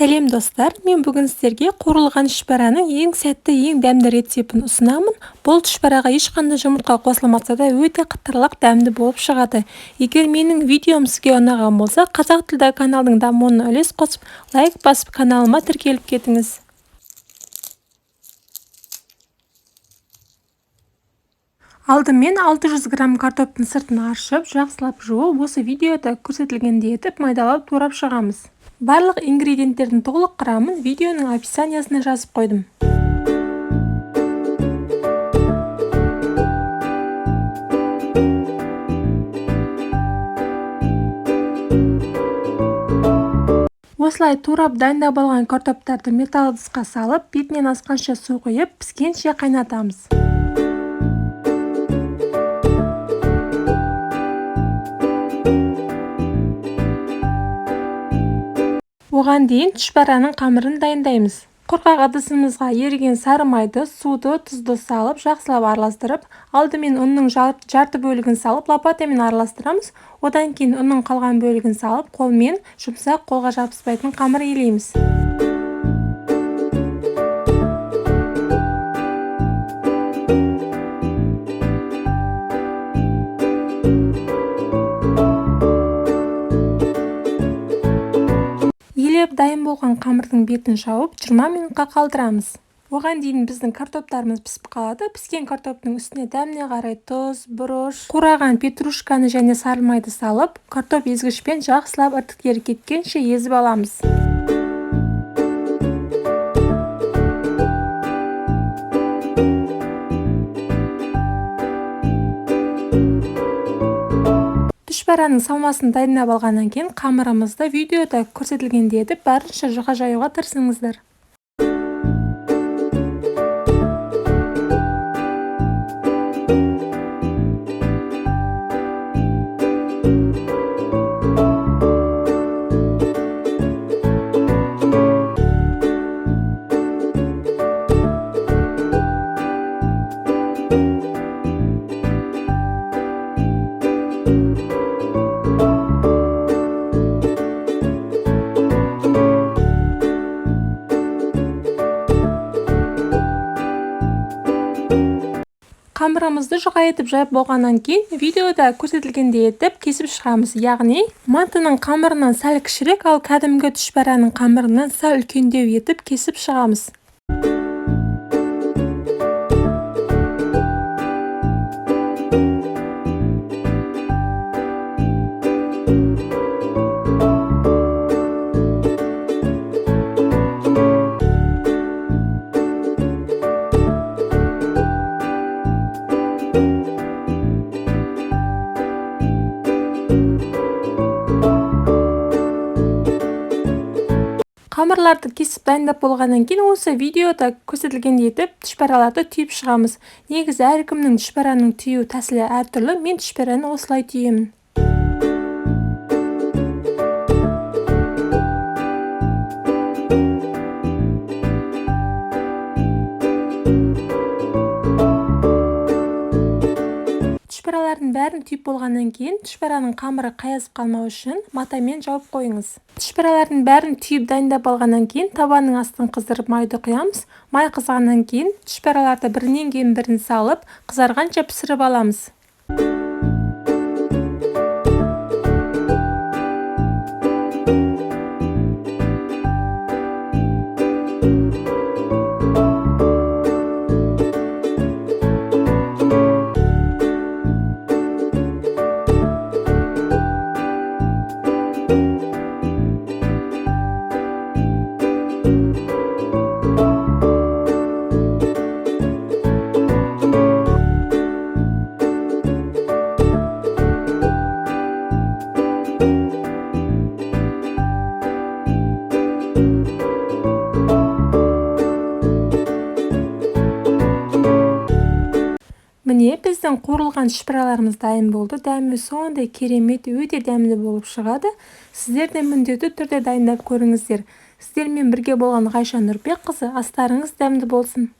Сәлем достар, мен бүгін сіздерге қуырылған түшпәраның ең сәтті, ең дәмді рецептін ұсынамын. Бұл түшпәраға ешқандай жұмыртқа қосылмаса да өте қытырлық дәмді болып шығады. Егер менің видеом сізге ұнаған болса, қазақ тілді каналдың дамуына үлес қосып, лайк басып каналыма тіркеліп кетіңіз. Алдымен 600 грамм картоптың сыртын аршып, жақсылап жуып, осы видеода көрсетілгендей етіп майдалап турап шығамыз. Барлық ингредиенттердің толық құрамын видеоның описаниясына жазып қойдым. Осылай турап дайындап алған картоптарды металл ыдысқа салып, бетінен асқанша су құйып, піскенше қайнатамыз. Оған дейін түшпәраның қамырын дайындаймыз. Құрғақ ыдысымызға еріген сары майды, суды, тұзды салып, жақсылап араластырып, алдымен ұнның жарты бөлігін салып, лопатамен араластырамыз. Одан кейін ұнның қалған бөлігін салып, қолмен жұмсақ, қолға жабыспайтын қамыр илейміз. Дайын болған қамырдың бетін жауып 20 минутқа қалдырамыз. Оған дейін біздің картоптарымыз пісіп қалады. Піскен картоптың үстіне дәміне қарай тұз, бұрыш, қураған петрушканы және сары майды салып, картоп езгішпен жақсылап іртіктері кеткенше езіп аламыз. Түшпәраның салмасын дайындап алғаннан кейін қамырымызды видеода көрсетілгендей етіп барынша жұқа жаюға тырысыңыздар. Қамырымызды жұқа етіп жайып болғаннан кейін видеода көрсетілгендей етіп кесіп шығамыз. Яғни мантының қамырынан сәл кішірек, ал кәдімгі түшпәраның қамырынан сәл үлкендеу етіп кесіп шығамыз. Қамырларды кесіп дайындап болғаннан кейін осы видеода көрсетілгендей етіп түшпәраларды түйіп шығамыз. Негізі әркімнің түшпәраның түйу тәсілі әртүрлі. Мен түшпәраны осылай түйемін. Түшпәралардың бәрін түйіп болғаннан кейін түшпәраның қамыры қаясып қалмау үшін матамен жауып қойыңыз. Түшпәралардың бәрін түйіп дайындап алғаннан кейін табанның астын қыздырып майды құямыз. Май қызғаннан кейін түшпәраларды бірінен кейін бірін салып, қызарғанша пісіріп аламыз. Міне біздің қуырылған түшпәраларымыз дайын болды. Дәмі сондай керемет, өте дәмді болып шығады. Сіздер де міндетті түрде дайындап көріңіздер. Сіздермен бірге болған Ғайша Нұрбекқызы, астарыңыз дәмді болсын.